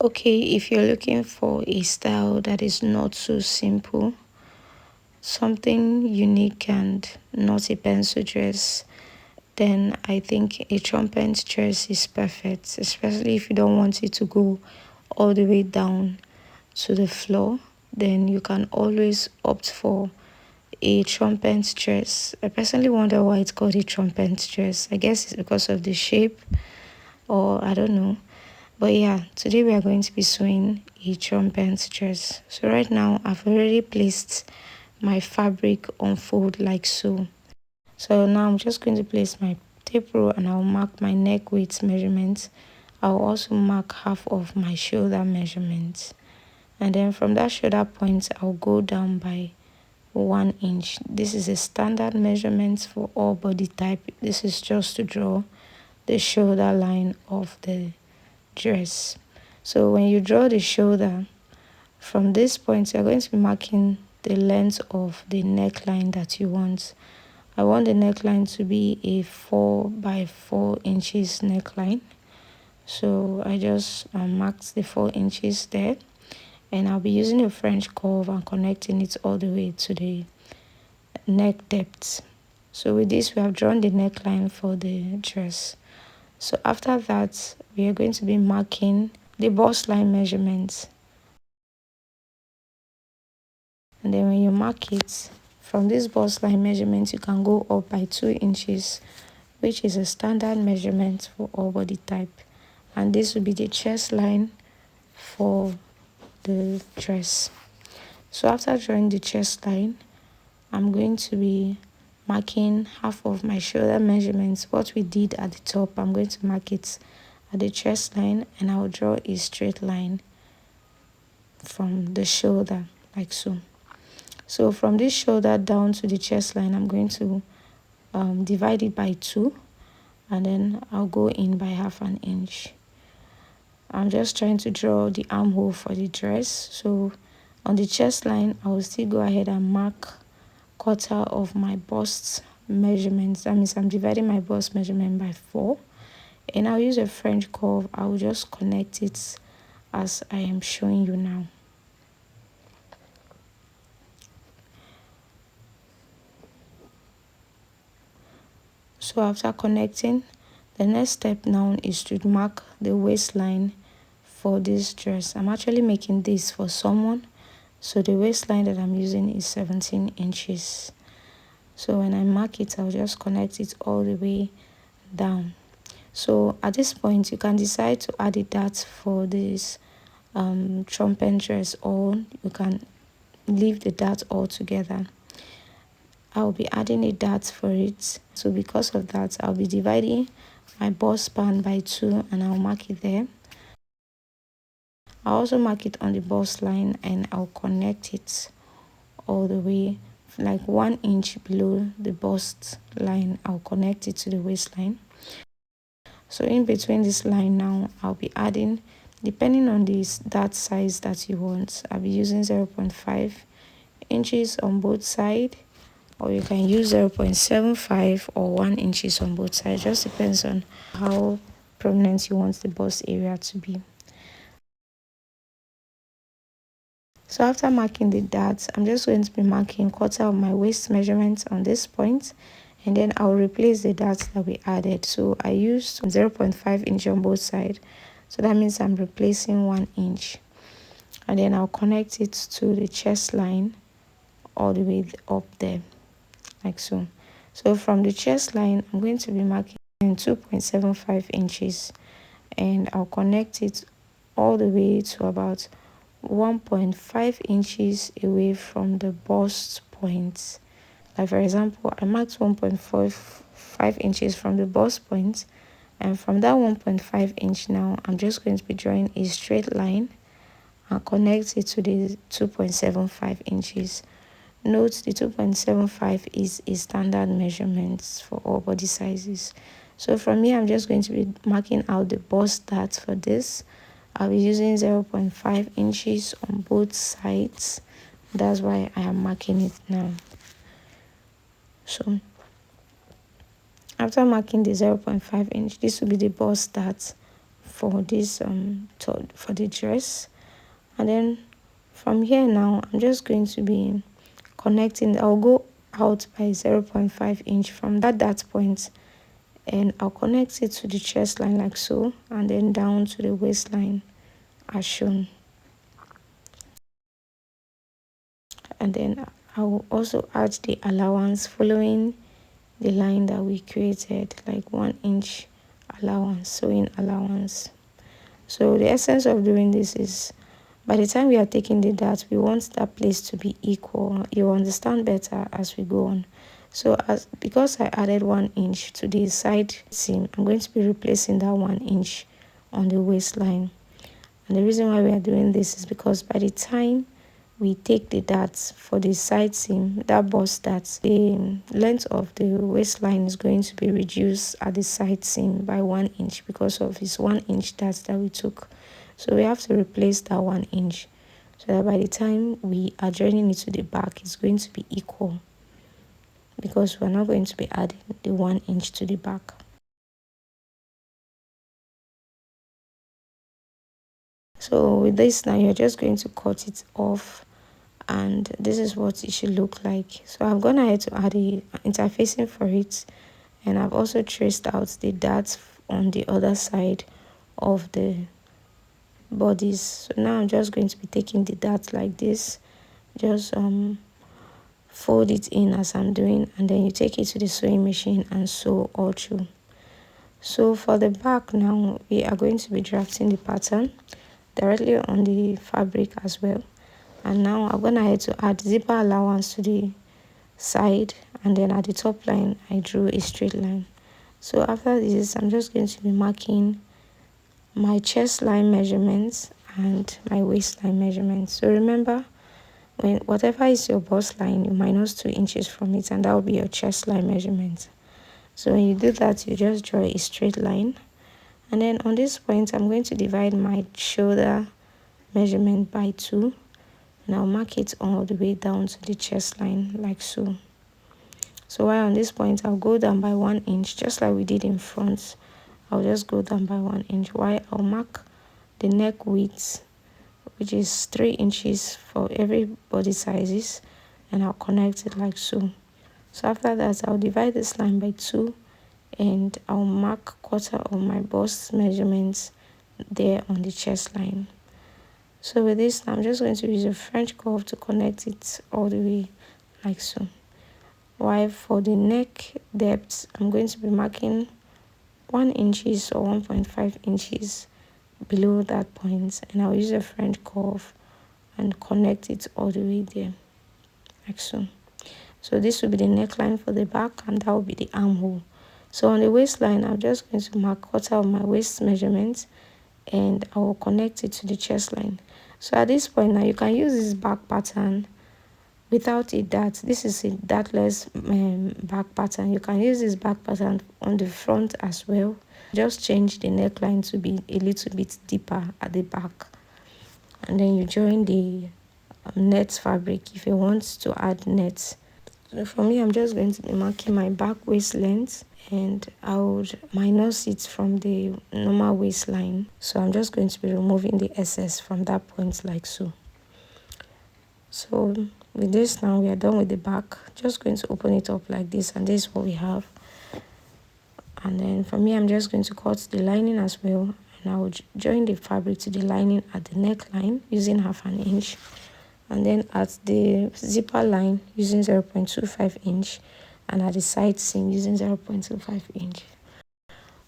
Okay, if you're looking for a style that is not so simple, something unique and not a pencil dress, then I think a trumpet dress is perfect, especially if you don't want it to go all the way down to the floor. Then you can always opt for a trumpet dress. I personally wonder why it's called a trumpet dress. I guess it's because of the shape, or I don't know. But yeah, today we are going to be sewing a trumpet dress. So right now I've already placed my fabric on fold like so. So now I'm just going to place my tape rule and I'll mark my neck width measurement. I'll also mark half of my shoulder measurement. And then from that shoulder point, I'll go down by 1 inch. This is a standard measurement for all body type. This is just to draw the shoulder line of the dress. So when you draw the shoulder, from this point, you're going to be marking the length of the neckline that you want. I want the neckline to be a 4 by 4 inches neckline. So I just marked the 4 inches there, and I'll be using a French curve and connecting it all the way to the neck depth. So with this, we have drawn the neckline for the dress. So after that, we are going to be marking the bust line measurements. And then when you mark it, from this bust line measurement, you can go up by 2 inches, which is a standard measurement for all body type. And this will be the chest line for the dress. So after drawing the chest line, I'm going to be marking half of my shoulder measurements. What we did at the top, I'm going to mark it at the chest line, and I'll draw a straight line from the shoulder like so. So from this shoulder down to the chest line, I'm going to divide it by 2, and then I'll go in by half an inch. I'm just trying to draw the armhole for the dress. So on the chest line, I will still go ahead and mark quarter of my bust measurements. That means I'm dividing my bust measurement by 4, and I'll use a French curve. I will just connect it as I am showing you now. So after connecting, the next step now is to mark the waistline for this dress. I'm actually making this for someone, so the waistline that I'm using is 17 inches. So when I mark it, I'll just connect it all the way down. So at this point, you can decide to add a dart for this trumpet dress, or you can leave the dart altogether. I'll be adding a dart for it. So because of that, I'll be dividing my bust span by 2, and I'll mark it there. I'll also mark it on the bust line, and I'll connect it all the way like 1 inch below the bust line. I'll connect it to the waistline. So in between this line now, I'll be adding, depending on this dart size that you want, I'll be using 0.5 inches on both sides, or you can use 0.75 or 1 inches on both sides. Just depends on how prominent you want the bust area to be. So after marking the darts, I'm just going to be marking quarter of my waist measurement on this point, and then I'll replace the darts that we added. So I used 0.5 inch on both sides, so that means I'm replacing 1 inch, and then I'll connect it to the chest line all the way up there like so. So from the chest line, I'm going to be marking 2.75 inches, and I'll connect it all the way to about 1.5 inches away from the bust point. Like for example, I marked 1.45 inches from the bust point, and from that 1.5 inch now, I'm just going to be drawing a straight line and connect it to the 2.75 inches. Note the 2.75 is a standard measurement for all body sizes. So from here, I'm just going to be marking out the bust dart for this. I'll be using 0.5 inches on both sides. That's why I am marking it now. So after marking the 0.5 inch, this will be the bust dart for this for the dress. And then from here now, I'm just going to be connecting. I'll go out by 0.5 inch from that point, and I'll connect it to the chest line like so, and then down to the waistline as shown. And then I will also add the allowance following the line that we created, like 1 inch allowance, sewing allowance. So the essence of doing this is, by the time we are taking the dart, we want that place to be equal. You'll understand better as we go on. So because I added 1 inch to the side seam, I'm going to be replacing that 1 inch on the waistline. And the reason why we are doing this is because by the time we take the darts for the side seam, that bust darts, the length of the waistline is going to be reduced at the side seam by 1 inch because of this 1 inch darts that we took. So we have to replace that 1 inch so that by the time we are joining it to the back, it's going to be equal, because we're not going to be adding the 1 inch to the back. So with this now, you're just going to cut it off, and this is what it should look like. So I've gone ahead to add the interfacing for it, and I've also traced out the darts on the other side of the bodies. So now I'm just going to be taking the darts like this, just fold it in as I'm doing, and then you take it to the sewing machine and sew all through. So for the back now, we are going to be drafting the pattern directly on the fabric as well. And now I'm gonna ahead to add zipper allowance to the side, and then at the top line I drew a straight line. So after this, I'm just going to be marking my chest line measurements and my waistline measurements. So remember, whatever is your bust line, you minus 2 inches from it, and that will be your chest line measurement. So when you do that, you just draw a straight line, and then on this point I'm going to divide my shoulder measurement by 2, and I'll mark it all the way down to the chest line like so. So while on this point I'll go down by 1 inch, just like we did in front. I'll just go down by 1 inch, while I'll mark the neck width, which is 3 inches for every body sizes, and I'll connect it like so. So after that, I'll divide this line by 2, and I'll mark quarter of my bust measurements there on the chest line. So with this, I'm just going to use a French curve to connect it all the way like so. While for the neck depth, I'm going to be marking 1 inches or 1.5 inches below that point, and I'll use a French curve and connect it all the way there like so. So this will be the neckline for the back, and that will be the armhole. So on the waistline, I'm just going to mark quarter of my waist measurement, and I will connect it to the chest line. So at this point now, you can use this back pattern without a dart. This is a dartless back pattern. You can use this back pattern on the front as well. Just change the neckline to be a little bit deeper at the back, and then you join the net fabric if you want to add nets. So for me, I'm just going to be marking my back waist length, and I would minus it from the normal waistline. So I'm just going to be removing the excess from that point like so. So with this now, we are done with the back. Just going to open it up like this, and this is what we have. And then for me, I'm just going to cut the lining as well, and I will join the fabric to the lining at the neckline using 1/2 inch, and then at the zipper line using 0.25 inch, and at the side seam using 0.25 inch.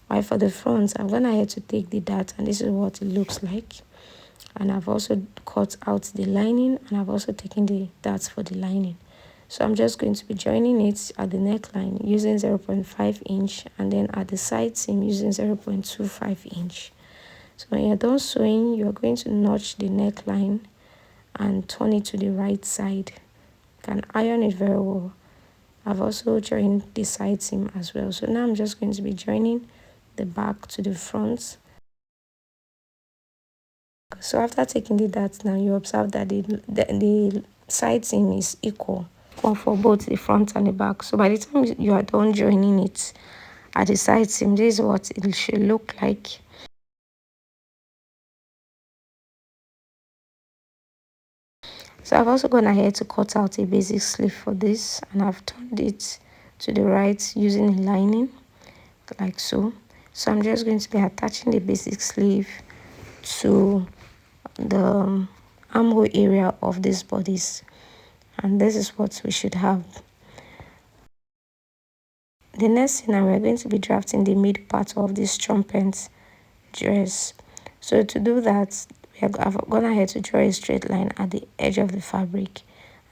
While for the front, I'm gonna have to take the dart, and this is what it looks like. And I've also cut out the lining, and I've also taken the darts for the lining. So I'm just going to be joining it at the neckline using 0.5 inch, and then at the side seam using 0.25 inch. So when you're done sewing, you're going to notch the neckline and turn it to the right side. You can iron it very well. I've also joined the side seam as well. So now I'm just going to be joining the back to the front. So after taking the darts now, you observe that the side seam is equal for both the front and the back. So by the time you are done joining it at the side seam, this is what it should look like. So I've also gone ahead to cut out a basic sleeve for this, and I've turned it to the right using a lining like so. So I'm just going to be attaching the basic sleeve to the armhole area of this bodice, and this is what we should have. The next thing, now we're going to be drafting the mid part of this trumpet dress. So to do that, I've gone ahead to draw a straight line at the edge of the fabric,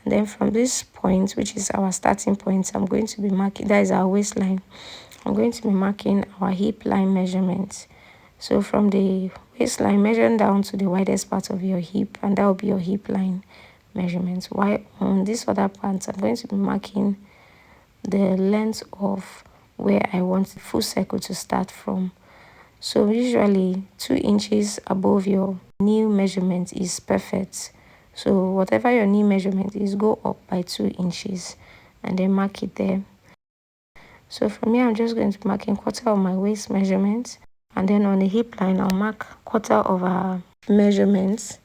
and then from this point, which is our starting point, I'm going to be marking, that is our waistline, I'm going to be marking our hip line measurements. So from the waistline, measuring down to the widest part of your hip, and that will be your hip line measurements. While on this other part, I'm going to be marking the length of where I want the full circle to start from. So usually 2 inches above your knee measurement is perfect. So whatever your knee measurement is, go up by 2 inches and then mark it there. So from here, I'm just going to be marking quarter of my waist measurement, and then on the hip line, I'll mark quarter of our measurements.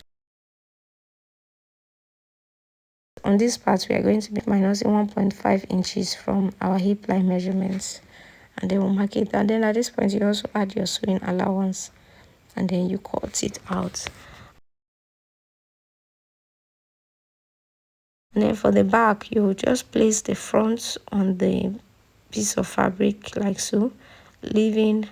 On this part, we are going to be minusing 1.5 inches from our hip line measurements, and then we'll mark it. And then at this point, you also add your sewing allowance, and then you cut it out. And then for the back, you just place the front on the piece of fabric like so, leaving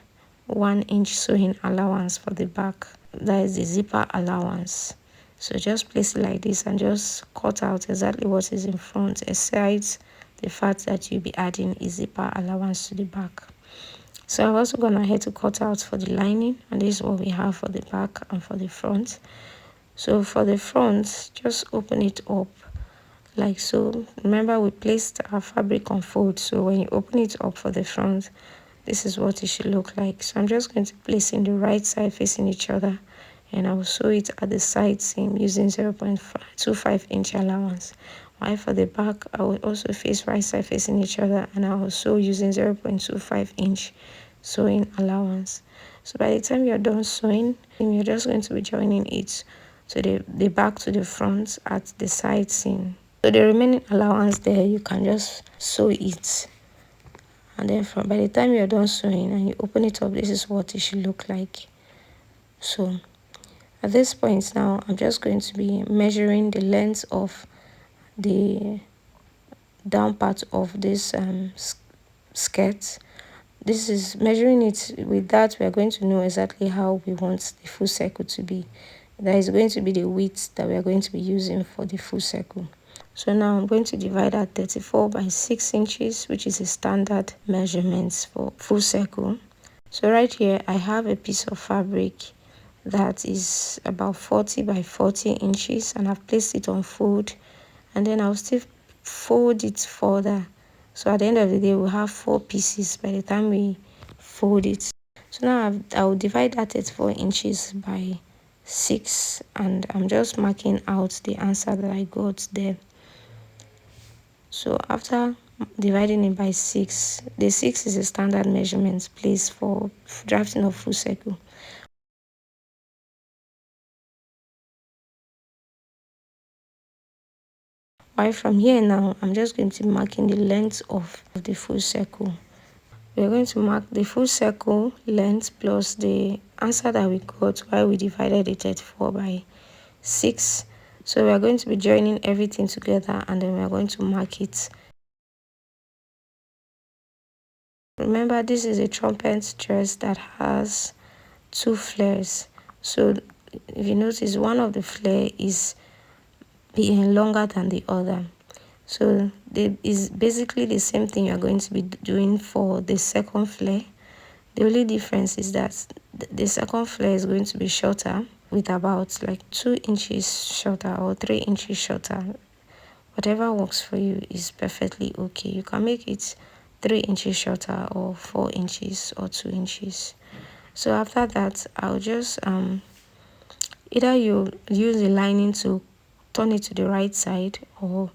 1 inch sewing allowance for the back. That is the zipper allowance. So just place it like this and just cut out exactly what is in front, aside the fact that you'll be adding a zipper allowance to the back. So I've also gone ahead to cut out for the lining, and this is what we have for the back and for the front. So for the front, just open it up like so. Remember, we placed our fabric on fold, so when you open it up for the front, this is what it should look like. So I'm just going to place in the right side facing each other, and I will sew it at the side seam using 0.25 inch allowance. While for the back, I will also face right side facing each other, and I will sew using 0.25 inch sewing allowance. So by the time you're done sewing, you're just going to be joining it to the back to the front at the side seam. So the remaining allowance there, you can just sew it, and then by the time you're done sewing and you open it up, this is what it should look like. So at this point now, I'm just going to be measuring the length of the down part of this skirt. This is measuring it. With that, we are going to know exactly how we want the full circle to be. That is going to be the width that we are going to be using for the full circle. So now I'm going to divide at 34 by 6 inches, which is a standard measurements for full circle. So right here, I have a piece of fabric that is about 40 by 40 inches, and I've placed it on fold, and then I'll still fold it further. So at the end of the day, we'll have 4 pieces by the time we fold it. So now I'll divide that 34 inches by 6, and I'm just marking out the answer that I got there. So after dividing it by 6, the 6 is a standard measurement place for drafting of full circle. While from here now, I'm just going to be marking the length of the full circle. We're going to mark the full circle length plus the answer that we got while we divided it 34 by 6. So we are going to be joining everything together, and then we are going to mark it. Remember, this is a trumpet dress that has 2 flares. So if you notice, one of the flare is being longer than the other. So is basically the same thing you're going to be doing for the second flare. The only difference is that the second flare is going to be shorter, with about like 2 inches shorter or 3 inches shorter. Whatever works for you is perfectly okay. You can make it 3 inches shorter or 4 inches or 2 inches. So after that, I'll just either you use the lining to turn it to the right side, or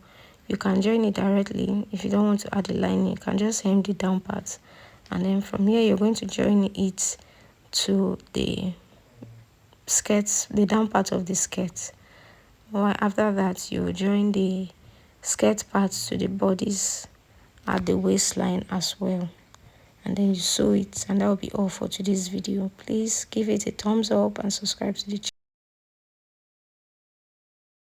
you can join it directly. If you don't want to add the lining, you can just hem the down part, and then from here you're going to join it to the skirt, the down part of the skirt. Well, after that, you join the skirt parts to the bodice at the waistline as well, and then you sew it, and that will be all for today's video. Please give it a thumbs up and subscribe to the channel.